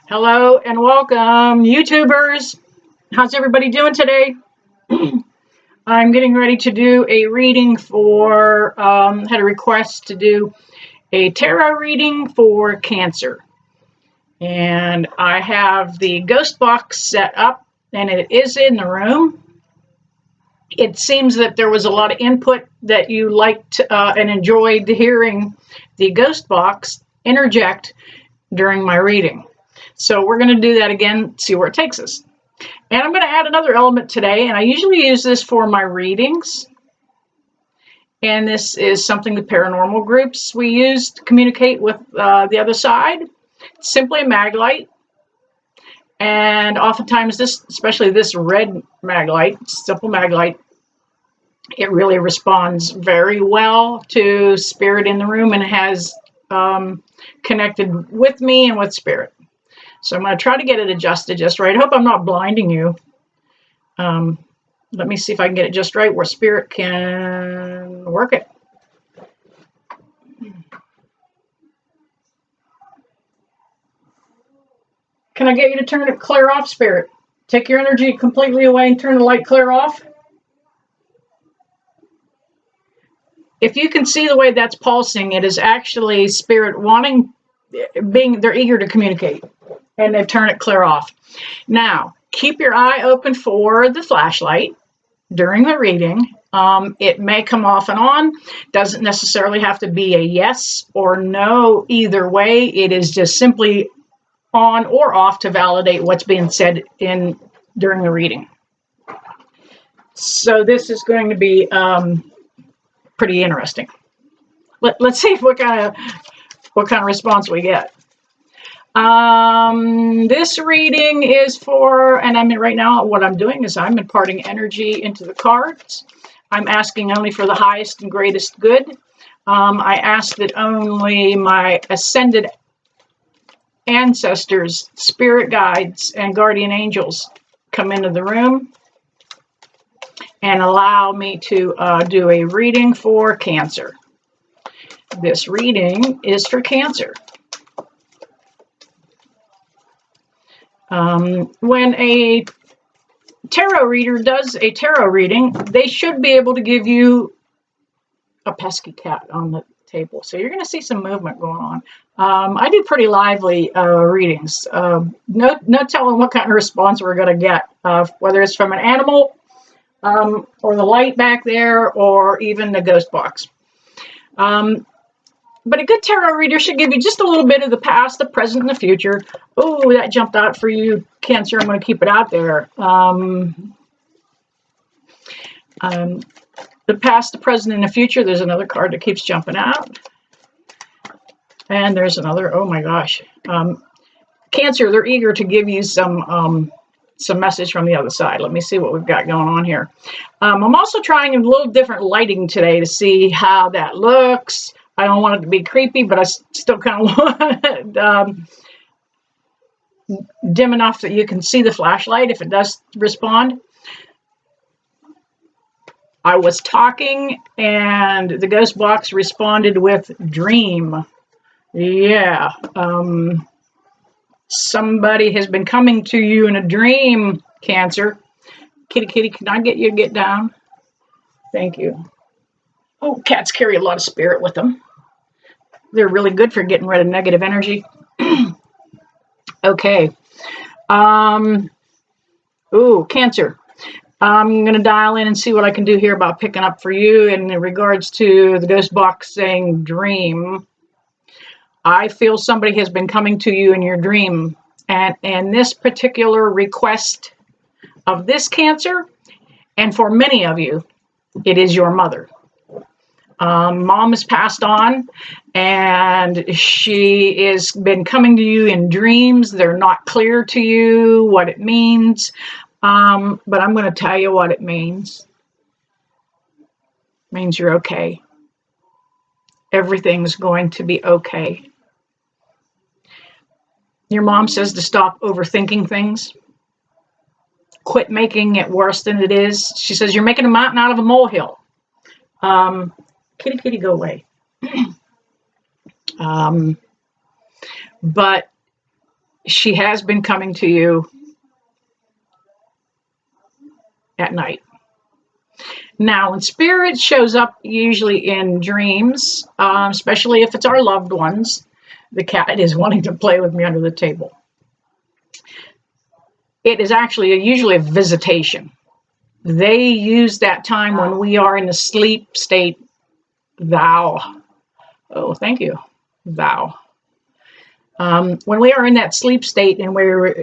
Hello and welcome, YouTubers. How's everybody doing today? I'm getting ready to do a reading for, had a request to do a tarot reading for Cancer. And I have the ghost box set up and it is in the room. It seems that there was a lot of input that you liked and enjoyed hearing the ghost box interject during my reading. So we're going to do that again, see where it takes us. And I'm going to add another element today, and I usually use this for my readings. And this is something the paranormal groups we use to communicate with the other side. It's simply a mag light. And oftentimes this, especially this red mag light, simple mag light, it really responds very well to spirit in the room and has connected with me and with spirit. So I'm going to try to get it adjusted just right. I hope I'm not blinding you. Let me see if I can get it just right where spirit can work it. Can I get you to turn it clear off, spirit? Take your energy completely away and turn the light clear off. If you can see the way that's pulsing, it is actually spirit wanting, they're eager to communicate. And they've turned it clear off. Now, keep your eye open for the flashlight during the reading. It may come off and on. Doesn't necessarily have to be a yes or no either way. It is just simply on or off to validate what's being said during the reading. So this is going to be pretty interesting. Let's see what kind of response we get. This reading is for, and I mean right now what I'm doing is I'm imparting energy into the cards. I'm asking only for the highest and greatest good. I ask that only my ascended ancestors, spirit guides, and guardian angels come into the room and allow me to do a reading for Cancer. This reading is for Cancer. When a tarot reader does a tarot reading, they should be able to give you a pesky cat on the table. So you're going to see some movement going on. I do pretty lively readings. No telling what kind of response we're going to get, whether it's from an animal or the light back there or even the ghost box. But a good tarot reader should give you just a little bit of the past, the present, and the future. Oh, that jumped out for you, Cancer. I'm going to keep it out there. The past, the present, and the future. There's another card that keeps jumping out. And there's another. Oh, my gosh. Cancer, they're eager to give you some message from the other side. Let me see what we've got going on here. I'm also trying a little different lighting today to see how that looks. I don't want it to be creepy, but I still kind of want it dim enough that you can see the flashlight if it does respond. I was talking and the ghost box responded with dream. Yeah. Somebody has been coming to you in a dream, Cancer. Kitty, kitty, can I get you to get down? Thank you. Oh, cats carry a lot of spirit with them. They're really good for getting rid of negative energy. Okay. Ooh, Cancer. I'm going to dial in and see what I can do here about picking up for you in regards to the ghost box saying dream. I feel somebody has been coming to you in your dream. And this particular request of this Cancer, and for many of you, it is your mother. Mom has passed on, and she has been coming to you in dreams. They're not clear to you what it means, but I'm going to tell you what it means. It means you're okay. Everything's going to be okay. Your mom says to stop overthinking things. Quit making it worse than it is. She says you're making a mountain out of a molehill. Kitty, kitty, go away. But she has been coming to you at night. Now, when spirit shows up, usually in dreams, especially if it's our loved ones, the cat is wanting to play with me under the table. It is actually usually a visitation. They use that time when we are in the sleep state. Thou. Oh, thank you. Thou. When we are in that sleep state and we're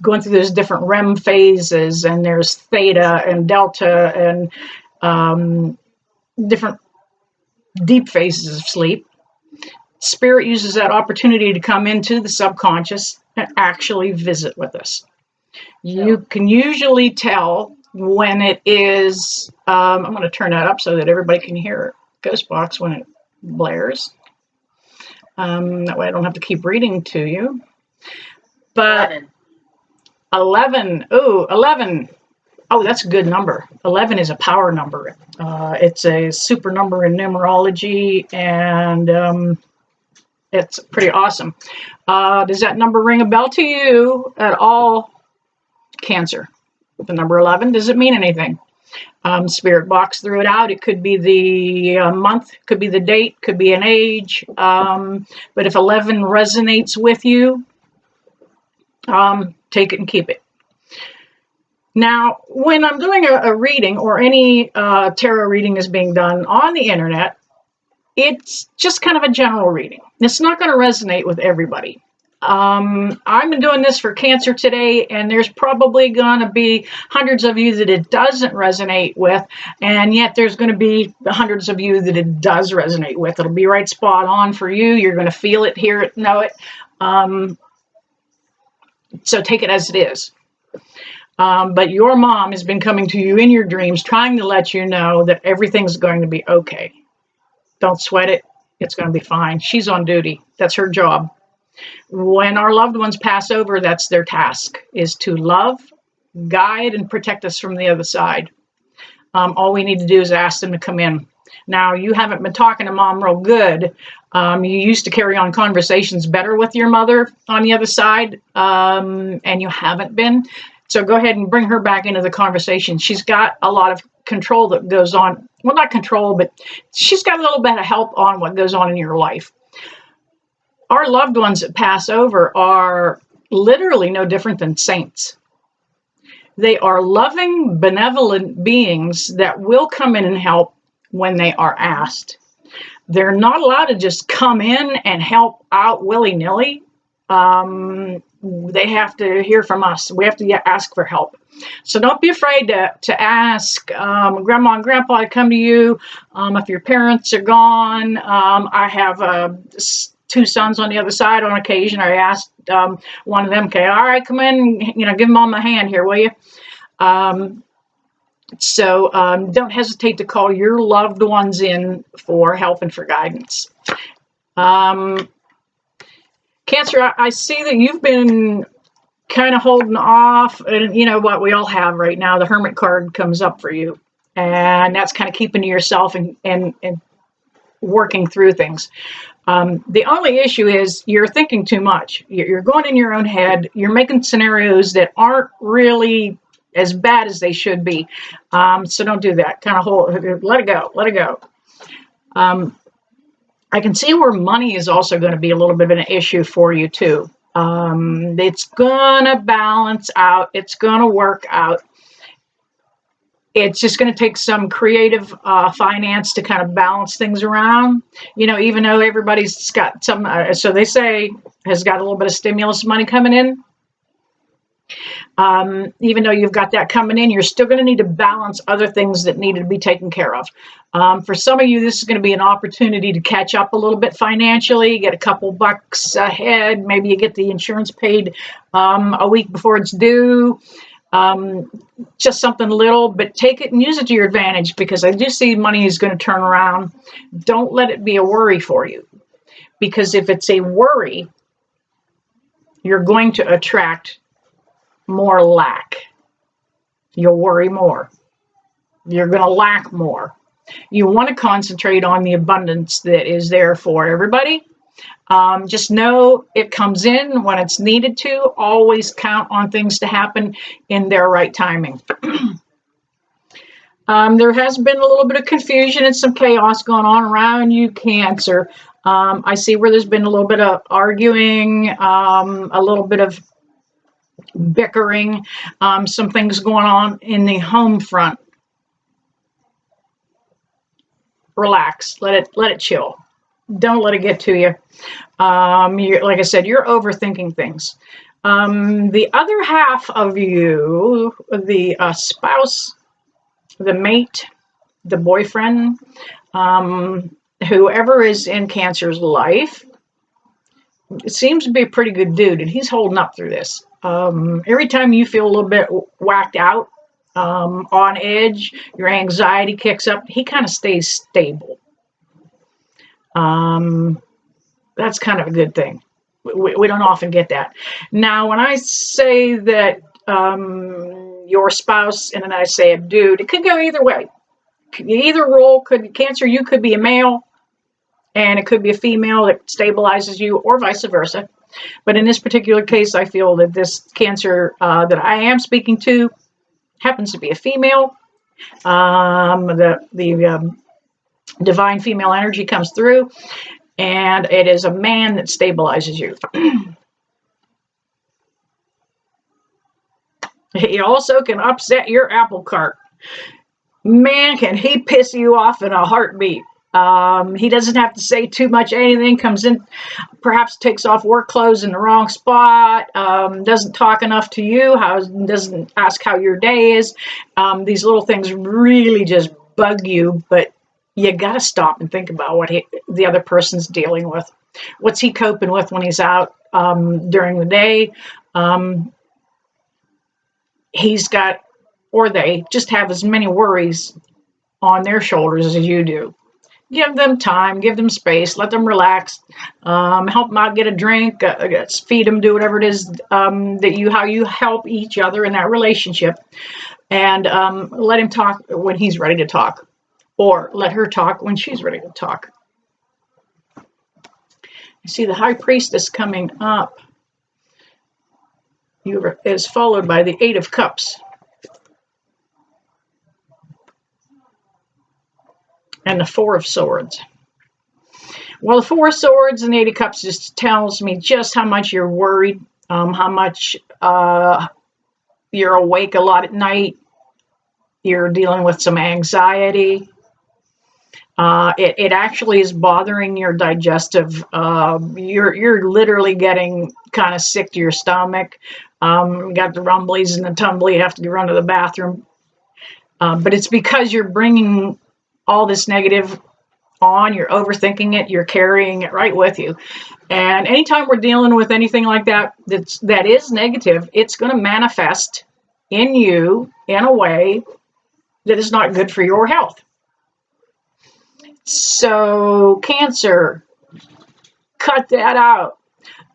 going through those different REM phases, and there's theta and delta and different deep phases of sleep, spirit uses that opportunity to come into the subconscious and actually visit with us. You can usually tell when it is, I'm going to turn that up so that everybody can hear Ghostbox when it blares. That way I don't have to keep reading to you. But 11. Oh, 11. Oh, that's a good number. 11 is a power number. It's a super number in numerology, and it's pretty awesome. Does that number ring a bell to you at all, Cancer? The number 11, does it mean anything? Spirit box threw it out. It could be the month, could be the date, could be an age. But if 11 resonates with you, take it and keep it. Now, when I'm doing a reading, or any tarot reading is being done on the internet, it's just kind of a general reading. It's not going to resonate with everybody. I've been doing this for Cancer today, and there's probably going to be hundreds of you that it doesn't resonate with, and yet there's going to be the hundreds of you that it does resonate with. It'll be right spot on for you. You're going to feel it, hear it, know it. So take it as it is. But your mom has been coming to you in your dreams, trying to let you know that everything's going to be okay. Don't sweat it. It's going to be fine. She's on duty. That's her job. When our loved ones pass over, that's their task, is to love, guide, and protect us from the other side. All we need to do is ask them to come in. Now, you haven't been talking to mom real good. You used to carry on conversations better with your mother on the other side, and you haven't been. So go ahead and bring her back into the conversation. She's got a lot of control that goes on. Well, not control, but she's got a little bit of help on what goes on in your life. Our loved ones that pass over are literally no different than saints. They are loving, benevolent beings that will come in and help when they are asked. They're not allowed to just come in and help out willy-nilly. They have to hear from us. We have to ask for help. So don't be afraid to ask Grandma and Grandpa to come to you. If your parents are gone, I have 2 sons on the other side. On occasion, I asked one of them, okay, all right, come in, give Mom a hand here, will you? So don't hesitate to call your loved ones in for help and for guidance. Cancer, I see that you've been kind of holding off, and you know what we all have right now, the Hermit card comes up for you, and that's kind of keeping to yourself and working through things. The only issue is you're thinking too much. You're going in your own head. You're making scenarios that aren't really as bad as they should be. So don't do that. Kind of let it go. Let it go. I can see where money is also going to be a little bit of an issue for you too. It's going to balance out. It's going to work out. It's just going to take some creative finance to kind of balance things around. Even though everybody's got some, so they say, has got a little bit of stimulus money coming in. Even though you've got that coming in, you're still going to need to balance other things that need to be taken care of. For some of you, this is going to be an opportunity to catch up a little bit financially, get a couple bucks ahead. Maybe you get the insurance paid a week before it's due. Just something little, but take it and use it to your advantage, because I do see money is going to turn around. Don't let it be a worry for you, because if it's a worry, you're going to attract more lack. You'll worry more. You're going to lack more. You want to concentrate on the abundance that is there for everybody. Just know it comes in when it's needed to. Always count on things to happen in their right timing. There has been a little bit of confusion and some chaos going on around you, Cancer. I see where there's been a little bit of arguing, a little bit of bickering, some things going on in the home front. Relax, let it chill. Don't let it get to you. Like I said, you're overthinking things. The other half of you, the spouse, the mate, the boyfriend, whoever is in Cancer's life, it seems to be a pretty good dude, and he's holding up through this. Every time you feel a little bit whacked out, on edge, your anxiety kicks up, he kind of stays stable. That's kind of a good thing. We don't often get that. Now, when I say that your spouse, and then I say a dude, it could go either way. Either role could, Cancer, you could be a male, and it could be a female that stabilizes you, or vice versa. But in this particular case, I feel that this Cancer that I am speaking to happens to be a female. The divine female energy comes through, and it is a man that stabilizes you. He also can upset your apple cart. Man, can he piss you off in a heartbeat. He doesn't have to say too much anything, comes in, perhaps takes off work clothes in the wrong spot, doesn't talk enough to you, doesn't ask how your day is. These little things really just bug you, but you got to stop and think about what the other person's dealing with. What's he coping with when he's out during the day? He's got, or they just have as many worries on their shoulders as you do. Give them time, give them space, let them relax, help them out, get a drink, feed them, do whatever it is how you help each other in that relationship, and let him talk when he's ready to talk, or let her talk when she's ready to talk. You see the High Priestess coming up is followed by the Eight of Cups. And the Four of Swords. Well, the Four of Swords and the Eight of Cups just tells me just how much you're worried, how much you're awake a lot at night. You're dealing with some anxiety. It actually is bothering your digestive. You're literally getting kind of sick to your stomach. You got the rumblies and the tumbly. You have to run to the bathroom. But it's because you're bringing all this negative on, you're overthinking it, you're carrying it right with you. And anytime we're dealing with anything like that that is negative, it's going to manifest in you in a way that is not good for your health. So, Cancer, cut that out.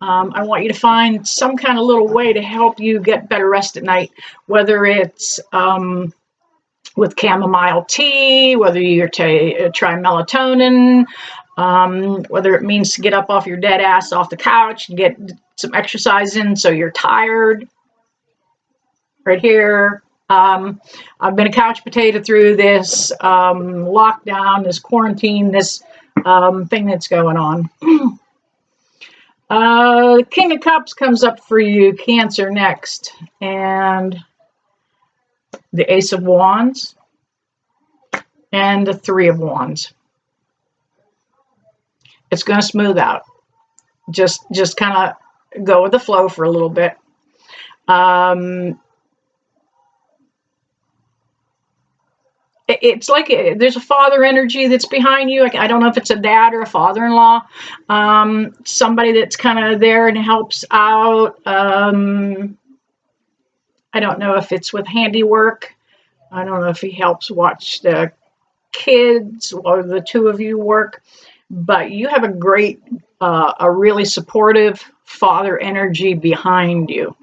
I want you to find some kind of little way to help you get better rest at night, whether it's with chamomile tea, whether you try melatonin, whether it means to get up off your dead ass off the couch and get some exercise in so you're tired. Right here. I've been a couch potato through this lockdown, this quarantine, this thing that's going on. King of Cups comes up for you, Cancer, next. And the Ace of Wands, and the Three of Wands. It's going to smooth out. Just kind of go with the flow for a little bit. It's like there's a father energy that's behind you. I don't know if it's a dad or a father-in-law. Somebody that's kind of there and helps out. I don't know if it's with handiwork. I don't know if he helps watch the kids or the two of you work. But you have a really supportive father energy behind you.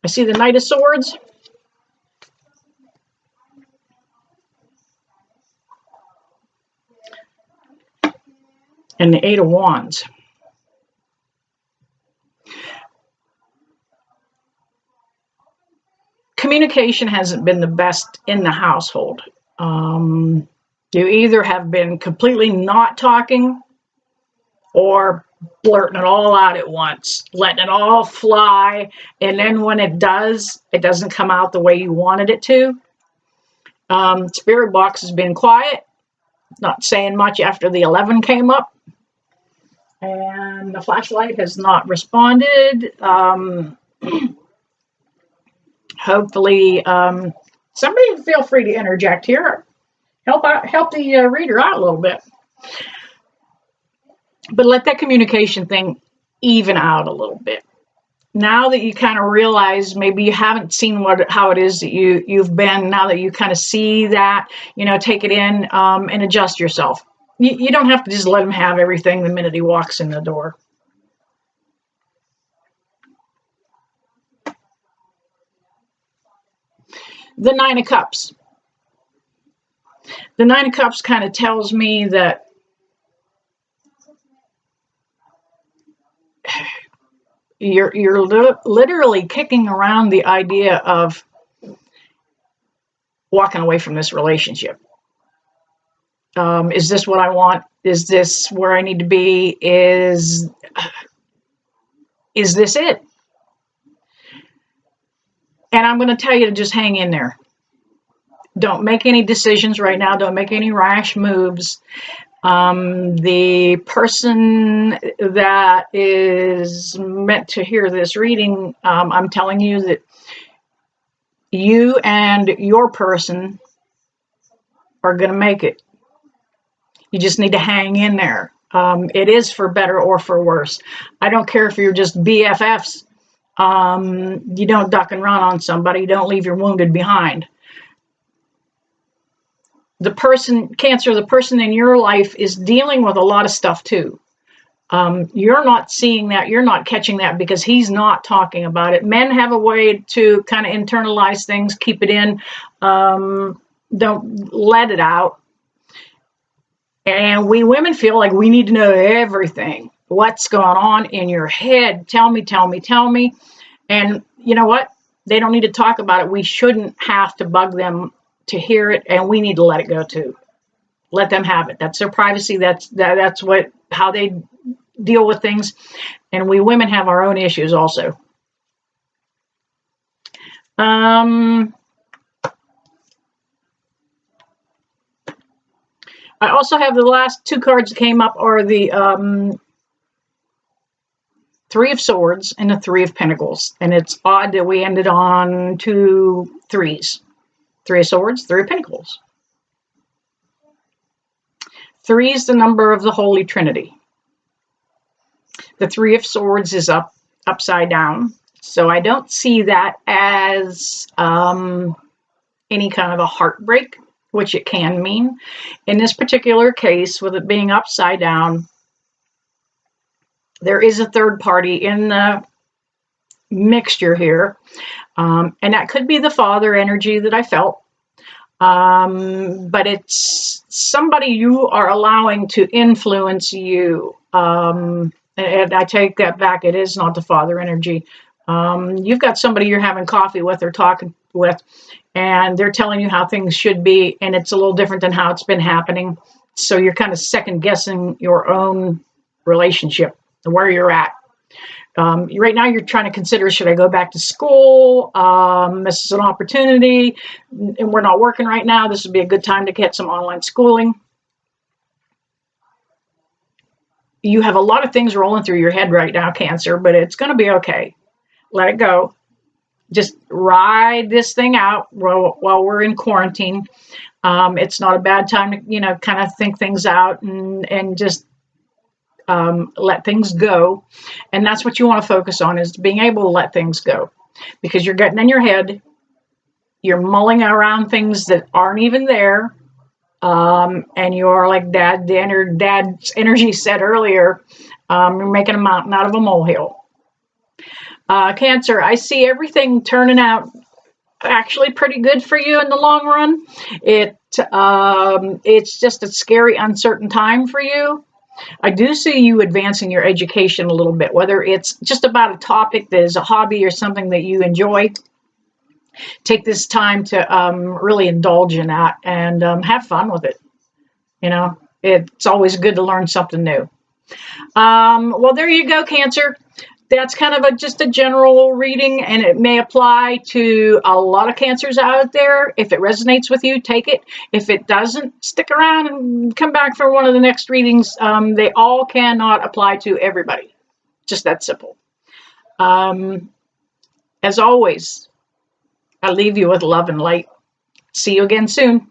I see the Knight of Swords. and the Eight of Wands. Communication hasn't been the best in the household. You either have been completely not talking or blurting it all out at once, letting it all fly, and then when it does, it doesn't come out the way you wanted it to. Spirit box has been quiet, not saying much after the 11 came up, and the flashlight has not responded. Hopefully, somebody feel free to interject here. Help the reader out a little bit. But let that communication thing even out a little bit. Now that you kind of realize maybe you haven't seen how it is that you've been, now that you kind of see that, take it in and adjust yourself. You don't have to just let him have everything the minute he walks in the door. The Nine of Cups. The Nine of Cups kind of tells me that you're literally kicking around the idea of walking away from this relationship. Is this what I want? Is this where I need to be? Is this it? And I'm going to tell you to just hang in there. Don't make any decisions right now. Don't make any rash moves. The person that is meant to hear this reading, I'm telling you that you and your person are going to make it. You just need to hang in there. It is for better or for worse. I don't care if you're just BFFs. You don't duck and run on somebody. You don't leave your wounded behind. The person, Cancer, the person in your life is dealing with a lot of stuff too. You're not seeing that. You're not catching that because he's not talking about it. Men have a way to kind of internalize things, keep it in. Don't let it out. And we women feel like we need to know everything. What's going on in your head? Tell me, tell me, tell me. And you know what? They don't need to talk about it. We shouldn't have to bug them to hear it, and we need to let it go too. Let them have it. That's their privacy. That's how they deal with things. And we women have our own issues also. I also have the last two cards that came up are the Three of Swords and the Three of Pentacles. And it's odd that we ended on 2 threes. Three of Swords, Three of Pentacles. 3 is the number of the Holy Trinity. The Three of Swords is upside down. So I don't see that as any kind of a heartbreak, which it can mean. In this particular case, with it being upside down, there is a third party in the mixture here. And that could be the father energy that I felt. But it's somebody you are allowing to influence you. And I take that back. It is not the father energy. You've got somebody you're having coffee with or talking with, and they're telling you how things should be, and it's a little different than how it's been happening. So you're kind of second guessing your own relationship, where you're at. Right now you're trying to consider, should I go back to school? This is an opportunity, and we're not working right now. This would be a good time to get some online schooling. You have a lot of things rolling through your head right now, Cancer, but it's going to be okay. Let it go. Just ride this thing out while we're in quarantine. It's not a bad time to, kind of think things out and just let things go. And that's what you want to focus on, is being able to let things go, because you're getting in your head. You're mulling around things that aren't even there. And you're like Dad's energy said earlier, you're making a mountain out of a molehill. Cancer, I see everything turning out actually pretty good for you in the long run. It's just a scary, uncertain time for you. I do see you advancing your education a little bit, whether it's just about a topic that is a hobby or something that you enjoy. Take this time to really indulge in that and have fun with it. You know, it's always good to learn something new. Well, there you go, Cancer. That's kind of just a general reading, and it may apply to a lot of cancers out there. If it resonates with you, take it. If it doesn't, stick around and come back for one of the next readings. They all cannot apply to everybody. Just that simple. Um, as always, I leave you with love and light. See you again soon.